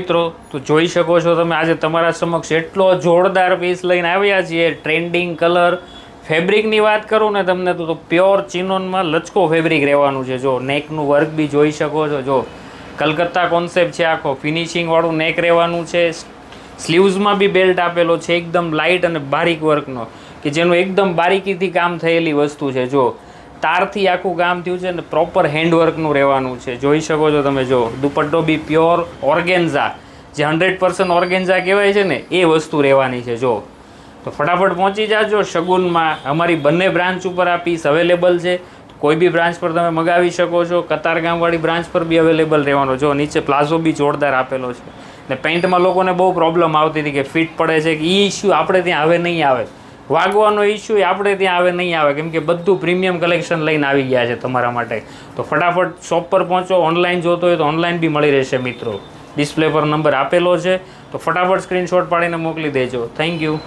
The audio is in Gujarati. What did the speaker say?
મિત્રો તો જોઈ શકો છો તમે આજે તમારા સમક્ષ એટલો જોરદાર પીસ લઈને આવ્યા છીએ. ટ્રેન્ડિંગ કલર ફેબ્રિકની વાત કરું ને તમને તો પ્યોર ચિનોનમાં લચકો ફેબ્રિક રહેવાનું છે. જો નેકનું વર્ક બી જોઈ શકો છો. જો કલકત્તા કોન્સેપ્ટ છે, આખો ફિનિશિંગવાળું નેક રહેવાનું છે. સ્લીવ્સમાં બી બેલ્ટ આપેલો છે એકદમ લાઇટ અને બારીક વર્કનો, કે જેનું એકદમ બારીકીથી કામ થયેલી વસ્તુ છે. જો તારથી આખું કામ થયું છે ને પ્રોપર હેન્ડવર્કનું રહેવાનું છે. જોઈ શકો છો તમે. જો દુપટ્ટો બી પ્યોર ઓર્ગેન્ઝા, જે 100% ઓર્ગેન્ઝા કહેવાય છે ને એ વસ્તુ રહેવાની છે. જો તો ફટાફટ પહોંચી જાજો શગુનમાં. અમારી બંને બ્રાન્ચ ઉપર આ પીસ અવેલેબલ છે. કોઈ બી બ્રાન્ચ પર તમે મગાવી શકો છો. કતારગામવાળી બ્રાન્ચ પર બી અવેલેબલ રહેવાનો. જો નીચે પ્લાઝો બી જોરદાર આપેલો છે. ને પેન્ટમાં લોકોને બહુ પ્રોબ્લેમ આવતી હતી કે ફિટ પડે છે, કે એ ઇસ્યુ આપણે ત્યાં હવે નહીં આવે. વાગવાનો ઇસ્યુ આપણે ત્યાં હવે નહીં આવે, કેમ કે બધું પ્રીમિયમ કલેક્શન લઈને આવી ગયા છે તમારા માટે. તો ફટાફટ શોપ પર પહોંચો. ઓનલાઈન જોતો હોય તો ઓનલાઈન બી મળી રહેશે મિત્રો. ડિસ્પ્લે પર નંબર આપેલો છે, તો ફટાફટ સ્ક્રીનશોટ પાડીને મોકલી દેજો. Thank you.